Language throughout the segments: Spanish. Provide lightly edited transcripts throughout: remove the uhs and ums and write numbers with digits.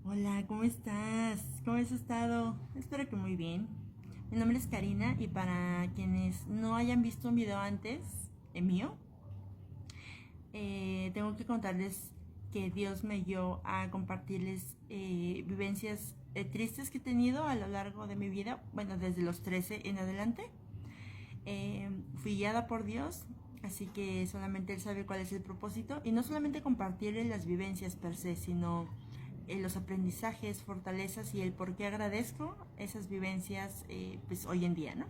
Hola, ¿cómo estás? ¿Cómo has estado? Espero que muy bien. Mi nombre es Karina y para quienes no hayan visto un video antes, mío, tengo que contarles que Dios me guió a compartirles vivencias tristes que he tenido a lo largo de mi vida, bueno, desde los 13 en adelante. Fui guiada por Dios, así que solamente Él sabe cuál es el propósito y no solamente compartirle las vivencias per se, sino los aprendizajes, fortalezas y el por qué agradezco esas vivencias pues hoy en día, ¿no?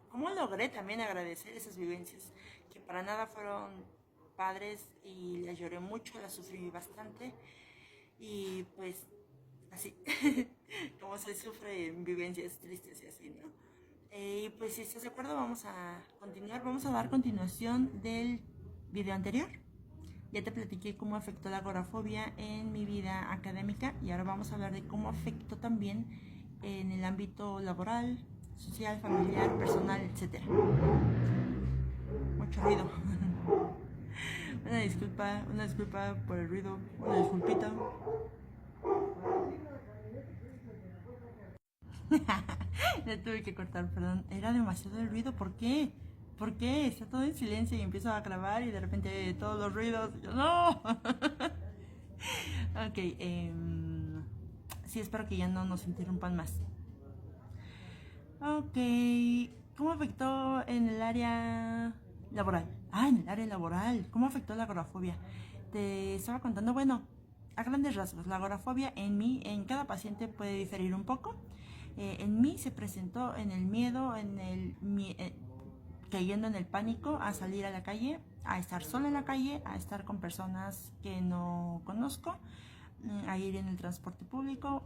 ¿Cómo logré también agradecer esas vivencias? Que para nada fueron padres y las lloré mucho, las sufrí bastante y pues así, como se sufre en vivencias tristes y así, ¿no? Y pues si estás de acuerdo vamos a continuar, vamos a dar continuación del video anterior. Ya te platiqué cómo afectó la agorafobia en mi vida académica y ahora vamos a hablar de cómo afectó también en el ámbito laboral, social, familiar, personal, etcétera. Mucho ruido. Una disculpa por el ruido, una disculpita. Ya tuve que cortar, perdón. Era demasiado el ruido, ¿por qué? ¿Por qué? Está todo en silencio y empiezo a grabar y de repente todos los ruidos. Yo, ¡no! Ok, sí, espero que ya no nos interrumpan más. Ok, ¿cómo afectó en el área laboral? En el área laboral, ¿cómo afectó la agorafobia? Te estaba contando, bueno, a grandes rasgos, la agorafobia en mí, en cada paciente puede diferir un poco. En mí se presentó en el miedo, cayendo en el pánico a salir a la calle, a estar sola en la calle, a estar con personas que no conozco, a ir en el transporte público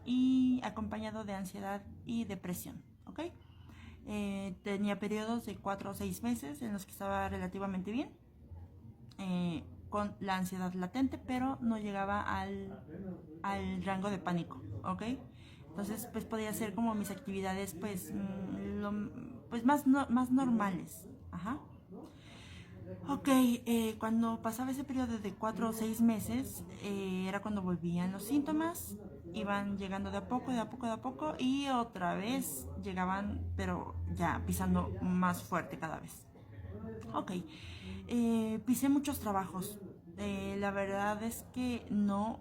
y acompañado de ansiedad y depresión, ¿ok? Tenía periodos de 4 o 6 meses en los que estaba relativamente bien, con la ansiedad latente, pero no llegaba al rango de pánico, ¿ok? Entonces, pues podía hacer como mis actividades, pues, pues más, más normales, ajá. Ok, cuando pasaba ese periodo de 4 o 6 meses, era cuando volvían los síntomas, iban llegando de a poco, de a poco, de a poco, y otra vez llegaban, pero ya pisando más fuerte cada vez. Ok, pisé muchos trabajos. La verdad es que no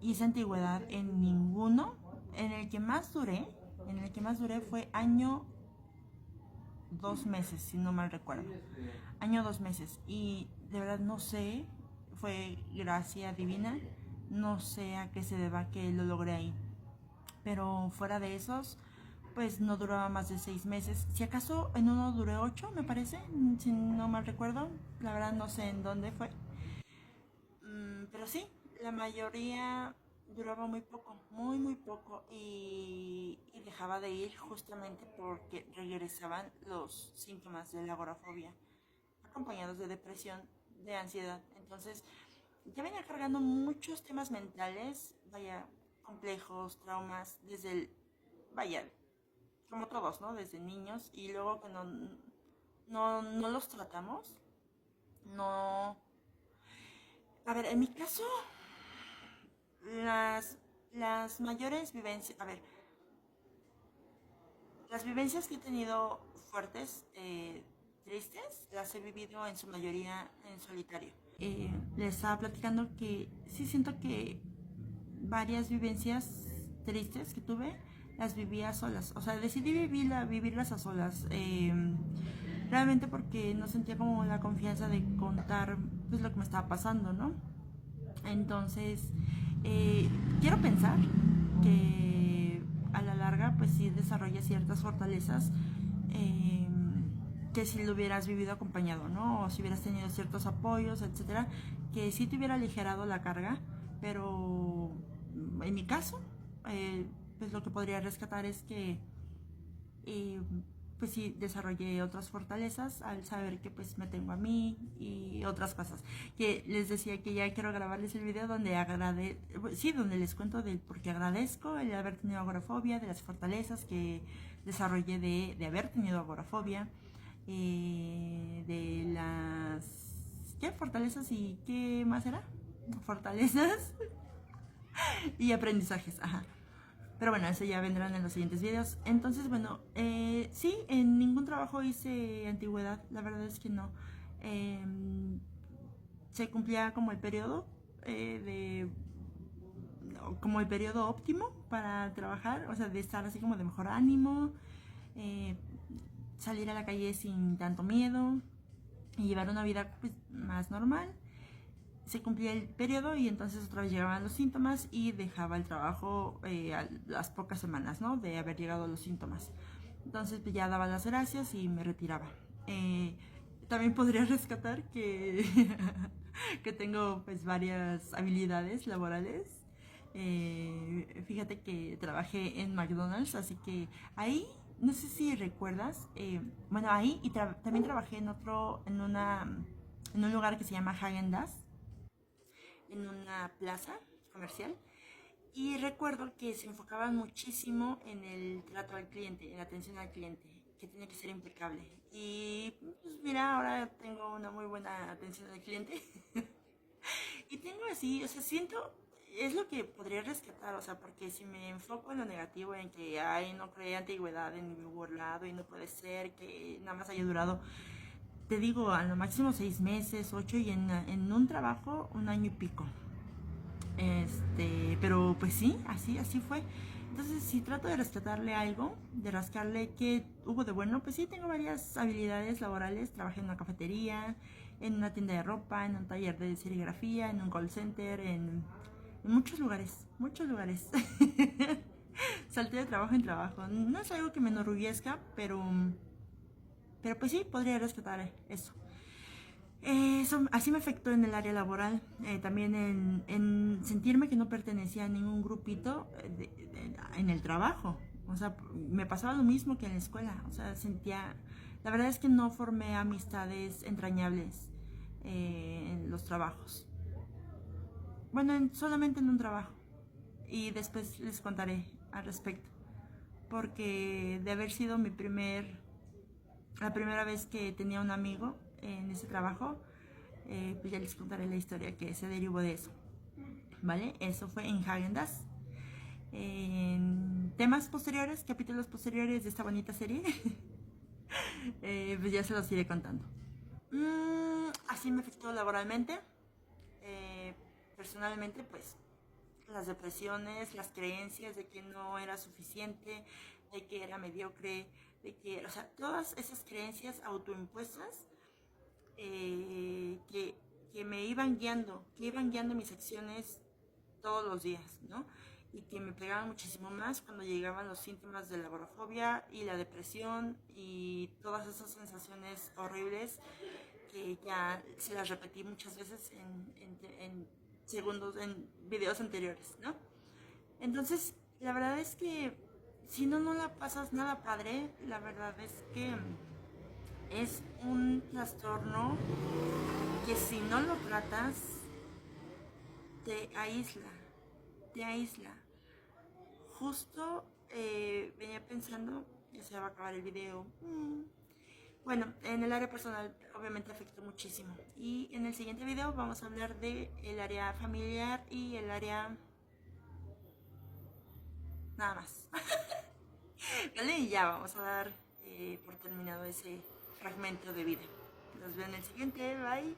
hice antigüedad en ninguno. En el que más duré fue año 2 meses, si no mal recuerdo. Año 2 meses. Y de verdad no sé, fue gracia divina. No sé a qué se deba que lo logré ahí. Pero fuera de esos, pues no duraba más de 6 meses. Si acaso en uno duré 8, me parece, si no mal recuerdo. La verdad no sé en dónde fue. Pero sí, la mayoría duraba muy poco, muy, muy poco. Y dejaba de ir justamente porque regresaban los síntomas de la agorafobia, acompañados de depresión, de ansiedad. Entonces, ya venía cargando muchos temas mentales, vaya, complejos, traumas, desde vaya, como todos, ¿no? Desde niños y luego cuando no los tratamos, no... A ver, en mi caso, las mayores vivencias, a ver, las vivencias que he tenido fuertes, tristes, las he vivido en su mayoría en solitario. Les estaba platicando que sí siento que varias vivencias tristes que tuve las vivía a solas. O sea, decidí vivirlas a solas. Realmente porque no sentía como la confianza de contar pues lo que me estaba pasando, ¿no? Entonces, quiero pensar que a la larga pues sí desarrolla ciertas fortalezas eh, que si lo hubieras vivido acompañado, ¿no? O si hubieras tenido ciertos apoyos, etcétera, que sí te hubiera aligerado la carga, pero en mi caso, pues lo que podría rescatar es que y pues sí desarrollé otras fortalezas al saber que pues me tengo a mí y otras cosas que les decía que ya quiero grabarles el video donde donde les cuento del por qué agradezco el haber tenido agorafobia, de las fortalezas que desarrollé de haber tenido agorafobia, de las ¿qué? Fortalezas y qué más era fortalezas Y aprendizajes, ajá. Pero bueno, eso ya vendrán en los siguientes videos. Entonces, bueno, sí, en ningún trabajo hice antigüedad, la verdad es que no. Em, Se cumplía como el periodo de como el periodo óptimo para trabajar, o sea, de estar así como de mejor ánimo, eh, salir a la calle sin tanto miedo y llevar una vida pues, más normal. Se cumplía el periodo y entonces otra vez llegaban los síntomas y dejaba el trabajo a las pocas semanas, ¿no? De haber llegado los síntomas. Entonces pues, ya daba las gracias y me retiraba. Eh, También podría rescatar que, que tengo pues varias habilidades laborales. Fíjate que trabajé en McDonald's, así que ahí, no sé si recuerdas, bueno, ahí y también trabajé en otro, en un lugar que se llama Häagen-Dazs en una plaza comercial y recuerdo que se enfocaban muchísimo en el trato al cliente, en la atención al cliente, que tenía que ser impecable. Y pues mira, ahora tengo una muy buena atención al cliente y tengo así, o sea, siento, es lo que podría rescatar, o sea, porque si me enfoco en lo negativo, en que, ay, no creé antigüedad en mi burlado y no puede ser que nada más haya durado, te digo, a lo máximo 6 meses, 8 y en un trabajo 1 año y pico. Pero pues sí, así fue. Entonces, si trato de rescatarle algo, de rascarle qué hubo de bueno, pues sí, tengo varias habilidades laborales. Trabajé en una cafetería, en una tienda de ropa, en un taller de serigrafía, en un call center, en muchos lugares, muchos lugares. Salté de trabajo en trabajo. No es algo que me enorgullezca, pero pues sí, podría rescatar eso. Eso así me afectó en el área laboral, también en sentirme que no pertenecía a ningún grupito en el trabajo. O sea, me pasaba lo mismo que en la escuela. O sea, sentía, la verdad es que no formé amistades entrañables en los trabajos. Bueno, solamente en un trabajo. Y después les contaré al respecto. Porque de haber sido la primera vez que tenía un amigo en ese trabajo, pues ya les contaré la historia que se derivó de eso. ¿Vale? Eso fue en Häagen-Dazs. En temas posteriores, capítulos posteriores de esta bonita serie, pues ya se los iré contando. Así me afectó laboralmente. Eh, Personalmente, pues las depresiones, las creencias de que no era suficiente, de que era mediocre, de que, o sea, todas esas creencias autoimpuestas que me iban guiando mis acciones todos los días, ¿no? Y que me pegaban muchísimo más cuando llegaban los síntomas de la agorafobia y la depresión y todas esas sensaciones horribles que ya se las repetí muchas veces en segundos, en videos anteriores, ¿no? Entonces, la verdad es que si no la pasas nada padre, la verdad es que es un trastorno que si no lo tratas, te aísla, te aísla. Justo venía pensando, ya se va a acabar el video. Bueno, en el área personal obviamente afectó muchísimo. Y en el siguiente video vamos a hablar de el área familiar y el área nada más. ¿Vale? Y ya vamos a dar por terminado ese fragmento de vida. Nos vemos en el siguiente. Bye.